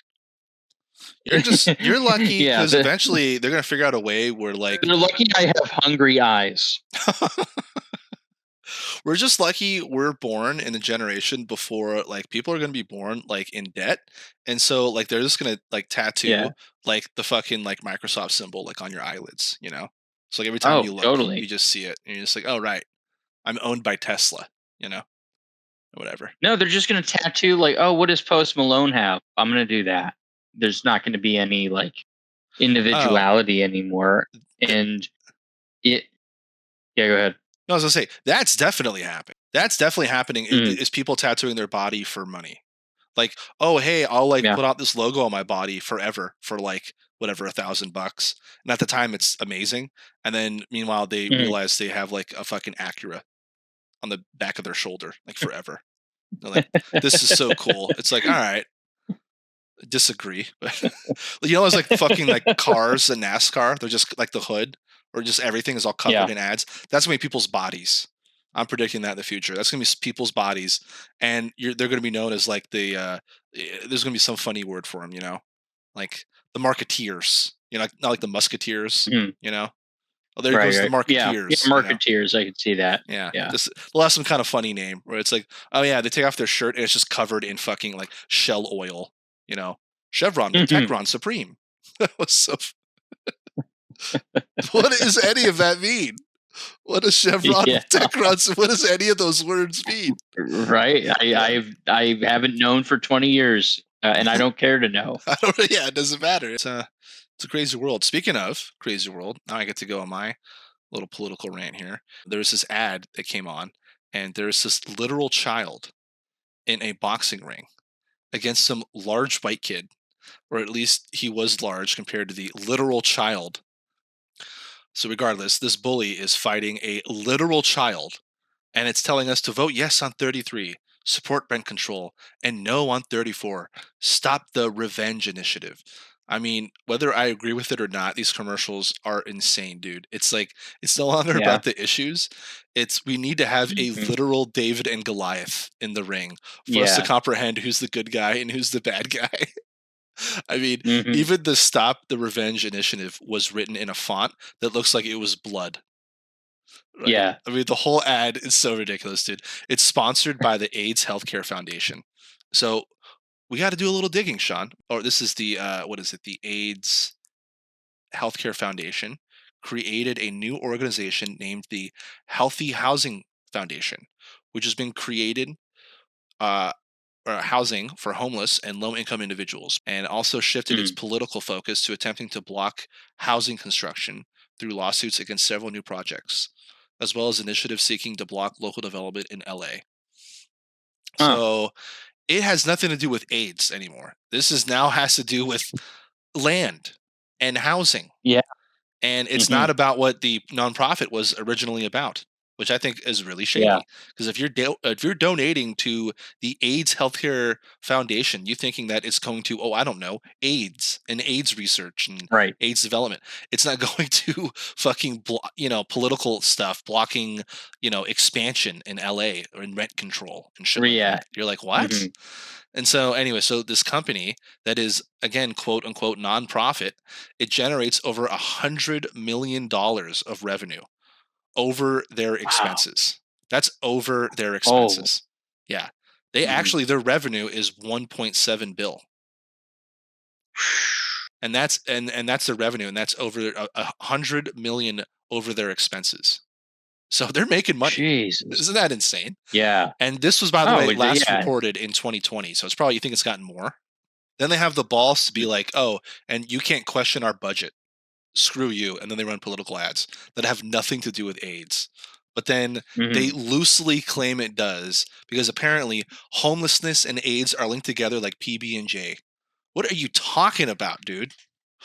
You're lucky, because eventually they're gonna figure out a way where, like, they're lucky I have hungry eyes. We're just lucky we're born in a generation before, like, people are going to be born, like, in debt. And so, like, they're just going to, like, tattoo, like, the fucking, like, Microsoft symbol, like, on your eyelids, you know? So, like, every time you look, you just see it. And you're just like, oh, right. I'm owned by Tesla, you know? whatever. No, they're just going to tattoo like, oh, what does Post Malone have? I'm going to do that. There's not going to be any like individuality anymore. And it, yeah, go ahead. No, I was gonna say that's definitely happening. That's definitely happening. Is people tattooing their body for money? Like, oh, hey, I'll like put out this logo on my body forever for like whatever $1,000, and at the time it's amazing, and then meanwhile they realize they have like a fucking Acura on the back of their shoulder like forever. They're like, this is so cool. It's like, all right, disagree. You know, it's like fucking like cars and NASCAR. They're just like the hood or just everything is all covered in ads. That's gonna be people's bodies. I'm predicting that in the future. That's gonna be people's bodies, and they're gonna be known as like the. There's gonna be some funny word for them, you know, like the marketeers. You know, not like the musketeers. You know, oh, there goes the marketeers. Yeah, marketeers. You know? I could see that. Yeah. They'll have some kind of funny name where it's like, oh yeah, they take off their shirt and it's just covered in fucking like shell oil. You know, Chevron with Techron Supreme. That was so. What does any of that mean? What does Chevron with Techron? What does any of those words mean? Right. I haven't known for 20 years, and I don't care to know. Yeah, it doesn't matter. It's a crazy world. Speaking of crazy world, now I get to go on my little political rant here. There's this ad that came on, and there's this literal child in a boxing ring against some large white kid, or at least he was large compared to the literal child. So regardless, this bully is fighting a literal child, and it's telling us to vote yes on 33, support rent control, and no on 34. Stop the revenge initiative. I mean, whether I agree with it or not, these commercials are insane, dude. It's like, it's no longer about the issues. It's, we need to have a literal David and Goliath in the ring for us to comprehend who's the good guy and who's the bad guy. I mean, even the Stop the Revenge initiative was written in a font that looks like it was blood. Right? Yeah. I mean, the whole ad is so ridiculous, dude. It's sponsored by the AIDS Healthcare Foundation. So we got to do a little digging, Sean. Or this is the, what is it? The AIDS Healthcare Foundation created a new organization named the Healthy Housing Foundation, which has been created housing for homeless and low-income individuals, and also shifted its political focus to attempting to block housing construction through lawsuits against several new projects, as well as initiatives seeking to block local development in LA. So it has nothing to do with AIDS anymore. This is now has to do with land and housing. Yeah. And it's not about what the nonprofit was originally about, which I think is really shady. Because if you're donating to the AIDS Healthcare Foundation, you're thinking that it's going to, I don't know, AIDS and AIDS research and AIDS development. It's not going to fucking political stuff, blocking expansion in LA or in rent control and shit. Like that. You're like, what? And so anyway, so this company that is, again, quote unquote nonprofit, it generates over $100 million of revenue over their expenses. That's over their expenses. Yeah. They actually, their revenue is 1.7 bill. And that's their revenue, and that's over 100 million over their expenses. So they're making money. Jesus. Isn't that insane? Yeah. And this was, by the way, last reported in 2020. So it's probably, you think it's gotten more. Then they have the balls to be like, and you can't question our budget. Screw you. And then they run political ads that have nothing to do with AIDS. But then they loosely claim it does, because apparently homelessness and AIDS are linked together like PB&J. What are you talking about, dude?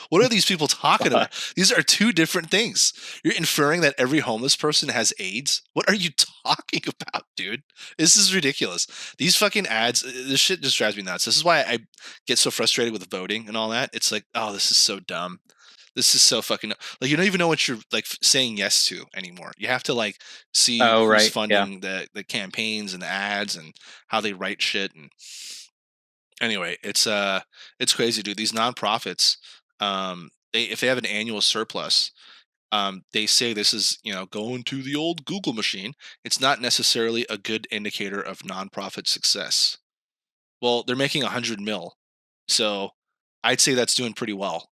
What are these people talking about? These are two different things. You're inferring that every homeless person has AIDS? What are you talking about, dude? This is ridiculous. These fucking ads, this shit just drives me nuts. This is why I get so frustrated with voting and all that. It's like, this is so dumb. This is so fucking, like, you don't even know what you're like saying yes to anymore. You have to like see who's funding the campaigns and the ads and how they write shit. And anyway, it's crazy, dude. These nonprofits, if they have an annual surplus, they say this is, going to the old Google machine. It's not necessarily a good indicator of nonprofit success. Well, they're making 100 mil, so I'd say that's doing pretty well.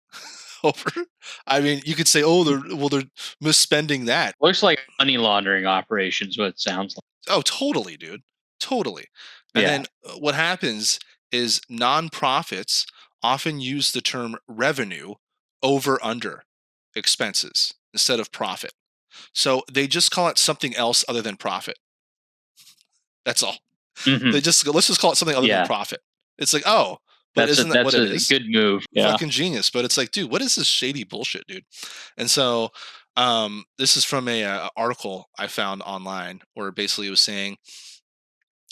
I mean, you could say, they're misspending that. Looks like money laundering operations, what it sounds like. Oh, totally, dude. Totally. And then what happens is nonprofits often use the term revenue over under expenses instead of profit. So they just call it something else other than profit. That's all. Mhm. They just go, let's just call it something other than Yeah. profit. It's like, oh, but isn't that what it is? Good move. Yeah. Fucking genius. But it's like, dude, what is this shady bullshit, dude? And so this is from a article I found online where basically it was saying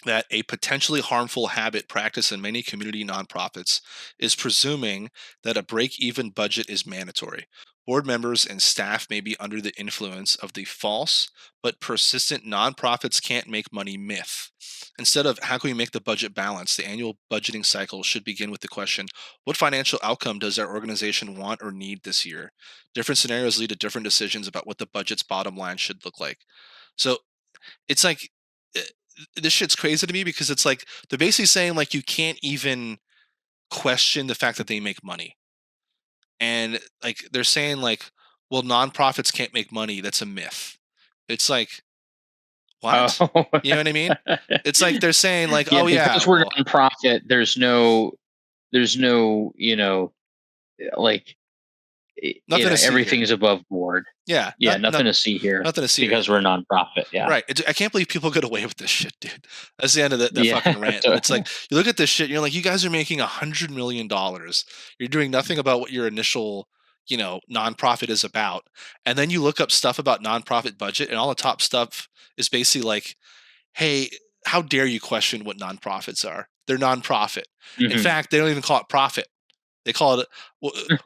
that a potentially harmful habit practiced in many community nonprofits is presuming that a break-even budget is mandatory. Board members and staff may be under the influence of the false but persistent nonprofits can't make money myth. Instead of how can we make the budget balance, the annual budgeting cycle should begin with the question, what financial outcome does our organization want or need this year? Different scenarios lead to different decisions about what the budget's bottom line should look like. So it's like this shit's crazy to me because it's like they're basically saying like you can't even question the fact that they make money. And like they're saying like, well, nonprofits can't make money. That's a myth. It's like, what? Oh. You know what I mean? It's like they're saying like, Yeah, oh yeah, because we're well, nonprofit. There's no, like, nothing to see everything here. is above board. Yeah, Yeah, nothing to see here. nothing to see here. Because we're nonprofit. Yeah. Right. I can't believe people get away with this shit, dude. That's the end of the Yeah. fucking rant. But it's like you look at this shit, and you're like, you guys are making $100 million. You're doing nothing about what your initial, nonprofit is about. And then you look up stuff about nonprofit budget, and all the top stuff is basically like, hey, how dare you question what nonprofits are? They're nonprofit. In Mhm. fact, they don't even call it profit. They call it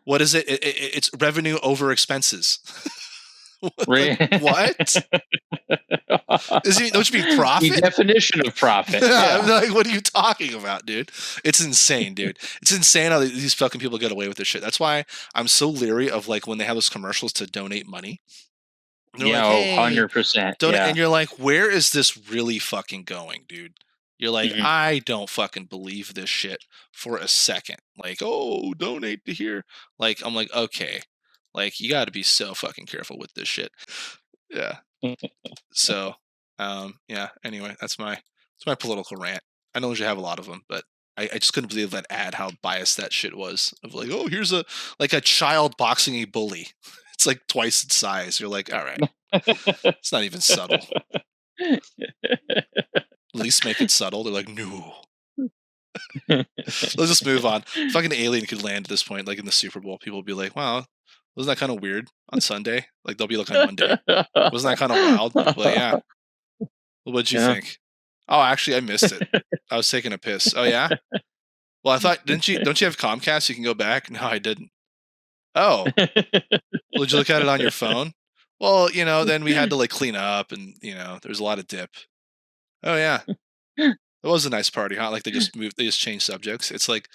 what is it? It's revenue over expenses. Like, what? Don't you mean profit? The definition of profit. Yeah, I'm Yeah. like, what are you talking about, dude? It's insane, dude. It's insane how these fucking people get away with this shit. That's why I'm so leery of like when they have those commercials to donate money. They're Yeah, like, hey, 100%. donate, Yeah. and you're like, where is this really fucking going, dude? You're like, Mhm. I don't fucking believe this shit for a second. Like, oh, donate to here. Like, I'm like, okay, like you got to be so fucking careful with this shit. Yeah. So, yeah. Anyway, that's my political rant. I know you have a lot of them, but I just couldn't believe that ad how biased that shit was. Of like, oh, here's a child boxing a bully. It's like twice its size. You're like, all right, it's not even subtle. At least make it subtle. They're like, no. Let's just move on. Fucking Alien could land at this point, like in the Super Bowl. People will be like, wow, wasn't that kind of weird on Sunday? Like they'll be like on Monday. Wasn't that kind of wild? But yeah. What'd you Yeah. think? Oh, actually, I missed it. I was taking a piss. Oh yeah. Well, I thought don't you have Comcast? You can go back. No, I didn't. Oh, well, did you look at it on your phone? Well, then we had to like clean up, and there's a lot of dip. Oh yeah, it was a nice party, huh? Like they just changed subjects. It's like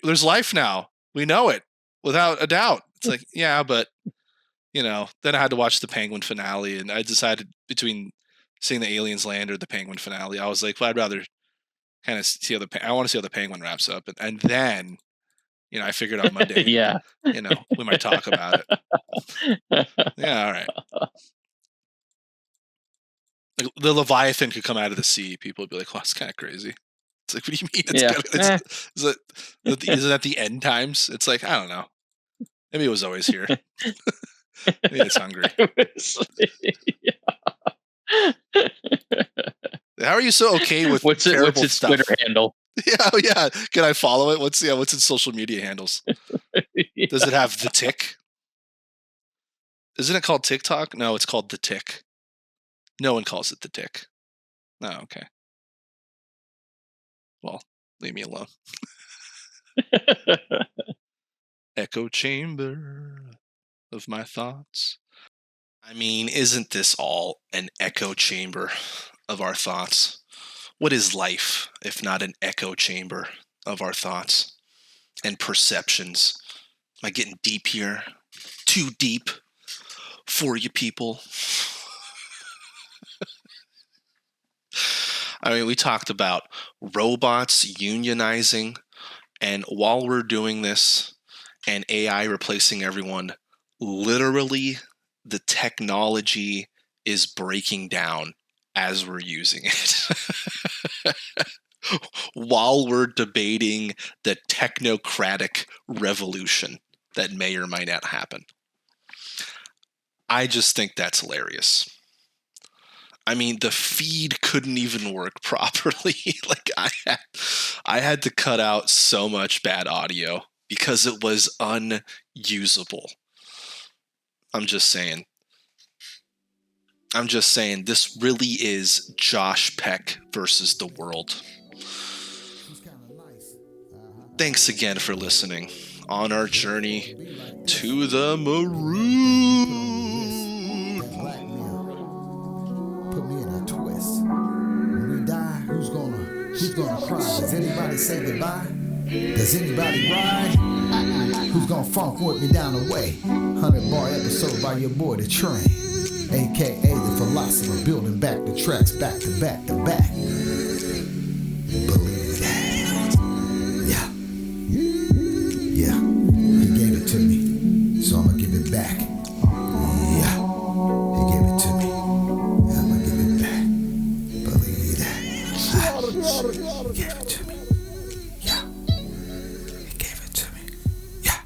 there's life now. We know it without a doubt. It's like yeah, but then I had to watch the Penguin finale, and I decided between seeing the Aliens land or the Penguin finale. I was like, well, I'd rather kind of see how I want to see how the Penguin wraps up, and then I figured on Monday, Yeah. we might talk about it. Yeah, all right. Like, the Leviathan could come out of the sea. People would be like, "Well, it's kind of crazy." It's like, what do you mean? Yeah. Is it the end times? It's like, I don't know. Maybe it was always here. Maybe it's hungry. How are you so okay with What's terrible its stuff? Twitter handle? Yeah, oh yeah. Can I follow it? What's its social media handles? Does it have the tick? Isn't it called TikTok? No, it's called the tick. No one calls it the tick. Oh, okay. Well, leave me alone. Echo chamber of my thoughts. I mean, isn't this all an echo chamber of our thoughts? What is life if not an echo chamber of our thoughts and perceptions? Am I getting deep here? Too deep for you people? I mean, we talked about robots unionizing, and while we're doing this and AI replacing everyone, literally the technology is breaking down as we're using it. While we're debating the technocratic revolution that may or may not happen. I just think that's hilarious. I mean, the feed couldn't even work properly. Like I had to cut out so much bad audio because it was unusable. I'm just saying, this really is Josh Peck versus the world. Thanks again for listening on our journey to the Maroon. Put me in a twist. When we die, who's gonna cry? Does anybody say goodbye? Does anybody ride? Who's gonna funk with me down the way? 100-bar episode by your boy The Train, aka the Philosopher, building back the tracks back to back to back. Believe that. Yeah. Yeah. He gave it to me, so I'ma give it back. Yeah. He gave it to me. I'ma give it back. Believe that. He gave it to me. Yeah. He gave it to me. Yeah.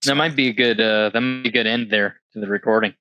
That might be a good end there to the recording.